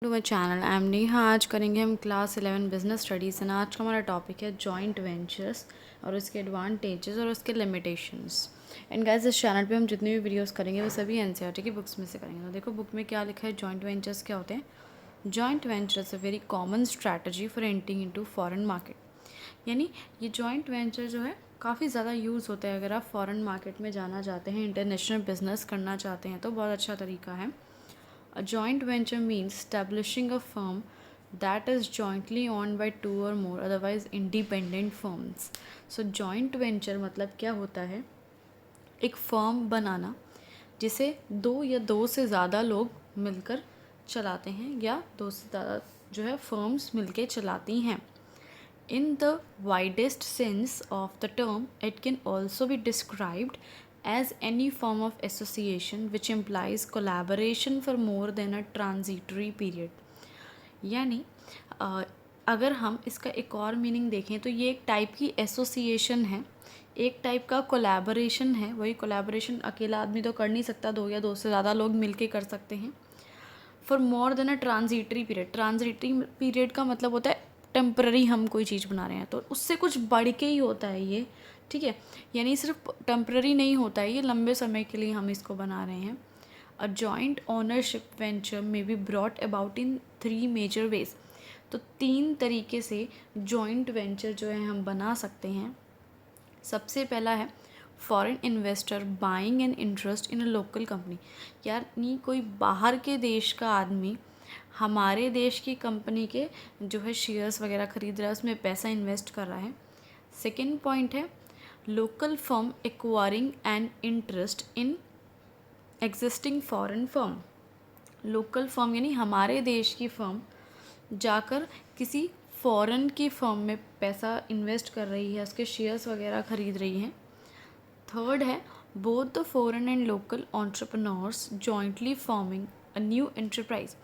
To my channel I am Neha. आज करेंगे हम क्लास 11 बिजनेस स्टडीज़ एंड आज का हमारा टॉपिक है जॉइंट वेंचर्स और उसके एडवांटेजेस और उसके लिमिटेशंस। एंड गाइस, इस चैनल पे हम जितनी भी वीडियोस करेंगे वो सभी एनसीईआरटी की बुक्स में से करेंगे। तो देखो बुक में क्या लिखा है, जॉइंट वेंचर्स क्या होते हैं। Joint ventures a very common strategy for entering into foreign market. यानी ये जॉइंट वेंचर जो है काफ़ी ज़्यादा यूज़ होता है अगर आप फॉरेन मार्केट में जाना चाहते हैं, इंटरनेशनल बिजनेस करना चाहते हैं तो बहुत अच्छा तरीका है। A joint venture means establishing a firm that is jointly owned by two or more otherwise independent firms. So joint venture मतलब क्या होता है, एक फर्म बनाना जिसे दो या दो से ज़्यादा लोग मिलकर चलाते हैं या दो से ज़्यादा जो है फर्म्स मिलके चलाती हैं. In the widest sense of the term, it can also be described as any form of association which implies collaboration for more than a transitory period. यानी अगर हम इसका एक और मीनिंग देखें तो ये एक टाइप की एसोसिएशन है, एक टाइप का कोलैबोरेशन है. वही कोलैबोरेशन अकेला आदमी तो कर नहीं सकता, दो या दो से ज़्यादा लोग मिलके कर सकते हैं. For more than a transitory period. Transitory period का मतलब होता है टेम्पररी हम कोई चीज़ बना रहे हैं तो उससे कुछ बढ़ के ही होता है ये, ठीक है. यानी सिर्फ टेम्पररी नहीं होता है, ये लंबे समय के लिए हम इसको बना रहे हैं. A joint ownership venture may be brought about in 3 major ways. तो 3 तरीके से जॉइंट वेंचर जो है हम बना सकते हैं. सबसे पहला है foreign investor buying an interest in a local company. यानी कोई बाहर के देश का आदमी हमारे देश की कंपनी के जो है शेयर्स वगैरह खरीद रहा है, उसमें पैसा इन्वेस्ट कर रहा है. सेकेंड पॉइंट है local firm acquiring an interest in existing foreign firm. Local firm यानी हमारे देश की फर्म जाकर किसी फॉरेन की फर्म में पैसा इन्वेस्ट कर रही है, उसके शेयर्स वगैरह खरीद रही है. थर्ड है both the foreign and local entrepreneurs jointly forming a new enterprise.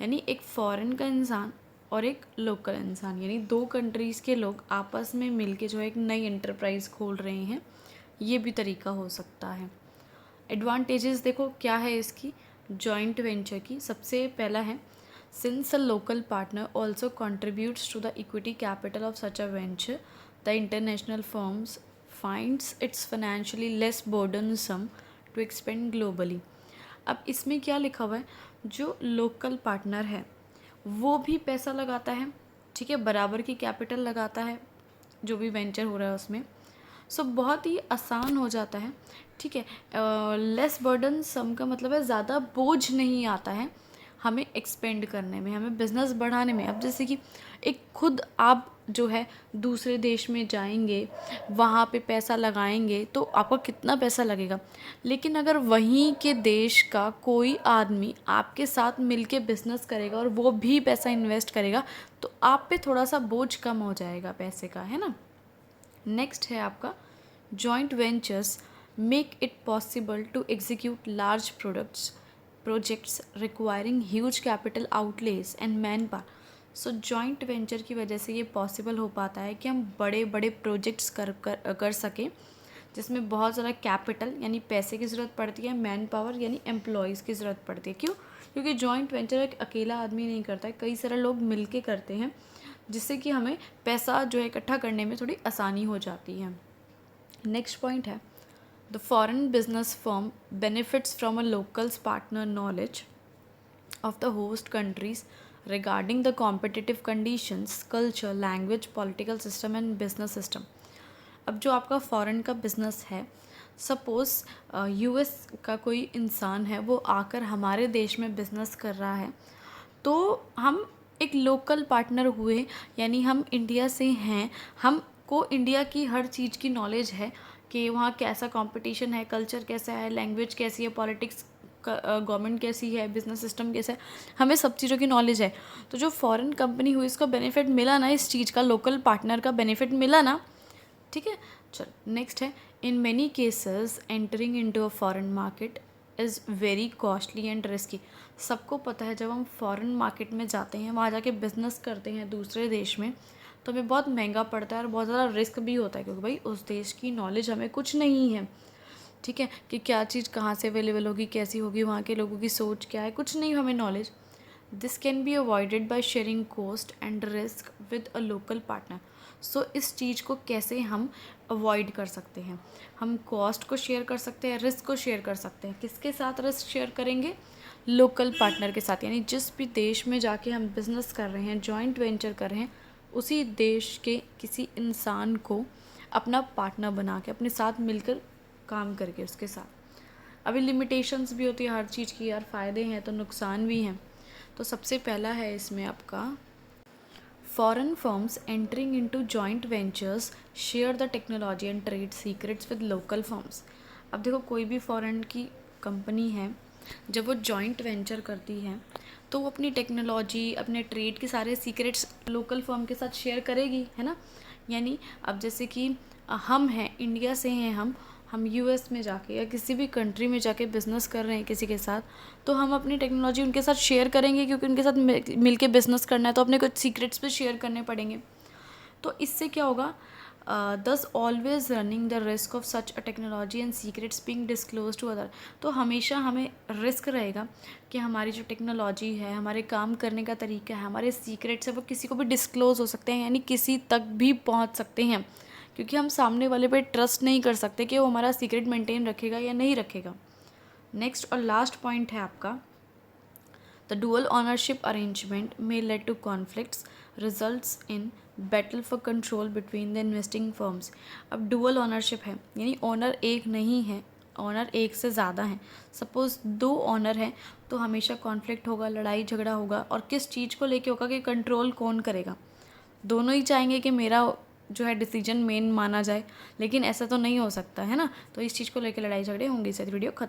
यानी एक फॉरेन का इंसान और एक लोकल इंसान यानी दो कंट्रीज़ के लोग आपस में मिलके जो है एक नई एंटरप्राइज खोल रहे हैं. ये भी तरीका हो सकता है. एडवांटेजेस देखो क्या है इसकी जॉइंट वेंचर की. सबसे पहला है since a local partner also contributes to the equity capital of such a venture the international firms finds its financially less burdensome to expand globally. अब इसमें क्या लिखा हुआ है, जो लोकल पार्टनर है वो भी पैसा लगाता है, ठीक है, बराबर की कैपिटल लगाता है जो भी वेंचर हो रहा है उसमें. सो बहुत ही आसान हो जाता है, ठीक है. लेस बर्डन सम का मतलब है ज़्यादा बोझ नहीं आता है हमें एक्सपेंड करने में, हमें बिज़नेस बढ़ाने में. अब जैसे कि एक खुद आप जो है दूसरे देश में जाएंगे, वहाँ पे पैसा लगाएंगे तो आपका कितना पैसा लगेगा. लेकिन अगर वहीं के देश का कोई आदमी आपके साथ मिलके बिज़नेस करेगा और वो भी पैसा इन्वेस्ट करेगा तो आप पे थोड़ा सा बोझ कम हो जाएगा पैसे का, है ना. नेक्स्ट है आपका joint ventures make it possible to execute large projects requiring huge capital outlay and man power. So joint venture की वजह से ये पॉसिबल हो पाता है कि हम बड़े बड़े प्रोजेक्ट्स कर सकें जिसमें बहुत ज़्यादा कैपिटल यानी पैसे की ज़रूरत पड़ती है, मैन पावर यानी एम्प्लॉयज़ की ज़रूरत पड़ती है. क्यों? क्योंकि जॉइंट वेंचर एक अकेला आदमी नहीं करता है, कई सारे लोग मिल के करते हैं जिससे कि हमें पैसा जो है इकट्ठा करने में थोड़ी आसानी हो जाती है. नेक्स्ट पॉइंट है the foreign business firm benefits from a locals partner knowledge of the host countries regarding the competitive conditions, culture, language, political system and business system. अब जो आपका फॉरेन का बिज़नेस है, सपोज़ यूएस का कोई इंसान है वो आकर हमारे देश में बिज़नेस कर रहा है तो हम एक लोकल पार्टनर हुए, यानी हम इंडिया से हैं, हमको इंडिया की हर चीज़ की नॉलेज है कि वहाँ कैसा कंपटीशन है, कल्चर कैसा है, लैंग्वेज कैसी है, पॉलिटिक्स गवर्नमेंट कैसी है, बिजनेस सिस्टम कैसा है, हमें सब चीज़ों की नॉलेज है. तो जो फॉरेन कंपनी हुई इसको बेनिफिट मिला ना, इस चीज़ का लोकल पार्टनर का बेनिफिट मिला ना, ठीक है. चल नेक्स्ट है in many cases entering into a foreign market is very costly and risky. सबको पता है जब हम फॉरेन मार्केट में जाते हैं, वहाँ जाके बिज़नेस करते हैं दूसरे देश में, तो हमें बहुत महंगा पड़ता है और बहुत ज़्यादा रिस्क भी होता है क्योंकि भाई उस देश की नॉलेज हमें कुछ नहीं है, ठीक है, कि क्या चीज़ कहाँ से अवेलेबल होगी, कैसी होगी, वहाँ के लोगों की सोच क्या है, कुछ नहीं हमें knowledge. This can be avoided by sharing cost and risk with a local partner. So इस चीज़ को कैसे हम अवॉइड कर सकते हैं? हम कॉस्ट को शेयर कर सकते हैं, रिस्क को शेयर कर सकते हैं। किसके साथ रिस्क शेयर करेंगे? लोकल पार्टनर के साथ। यानी जिस भी देश में जाके हम बिज़नेस कर रहे हैं, जॉइंट वेंचर कर रहे हैं, उसी देश के किसी इंसान को अपना पार्टनर बना के अपने साथ मिलकर काम करके उसके साथ। अभी लिमिटेशंस भी होती है हर चीज़ की यार, फ़ायदे हैं तो नुकसान भी हैं। तो सबसे पहला है इसमें आपका foreign firms entering into joint ventures share the technology and trade secrets with local firms. अब देखो कोई भी फॉरेन की कंपनी है, जब वो जॉइंट वेंचर करती है तो वो अपनी टेक्नोलॉजी, अपने ट्रेड के सारे सीक्रेट्स लोकल फर्म के साथ शेयर करेगी, है ना। यानी अब जैसे कि हम हैं, इंडिया से हैं हम यूएस में जाके या किसी भी कंट्री में जाके बिज़नेस कर रहे हैं किसी के साथ, तो हम अपनी टेक्नोलॉजी उनके साथ शेयर करेंगे, क्योंकि उनके साथ मिल के बिज़नेस करना है तो अपने कुछ सीक्रेट्स भी शेयर करने पड़ेंगे। तो इससे क्या होगा? This always running the risk of such a technology and secrets being disclose to other. तो हमेशा हमें रिस्क रहेगा कि हमारी जो टेक्नोलॉजी है, हमारे काम करने का तरीका है, हमारे सीक्रेट्स है, वो किसी को भी डिस्क्लोज हो सकते हैं, यानी किसी तक भी पहुंच सकते हैं, क्योंकि हम सामने वाले पे ट्रस्ट नहीं कर सकते कि वो हमारा सीक्रेट मेंटेन रखेगा या नहीं रखेगा। नेक्स्ट और लास्ट पॉइंट है आपका, the dual ownership arrangement may lead to conflicts results in battle for control between the investing firms. अब डुअल ऑनरशिप है, यानी ओनर एक नहीं है, ओनर एक से ज़्यादा हैं। सपोज़ 2 ओनर हैं तो हमेशा कॉन्फ्लिक्ट होगा, लड़ाई झगड़ा होगा। और किस चीज़ को लेके होगा कि कंट्रोल कौन करेगा? दोनों ही चाहेंगे कि मेरा जो है डिसीजन मेन माना जाए, लेकिन ऐसा तो नहीं हो सकता है ना। तो इस चीज़ को लेकर लड़ाई झगड़े होंगे। इस वीडियो खत्म।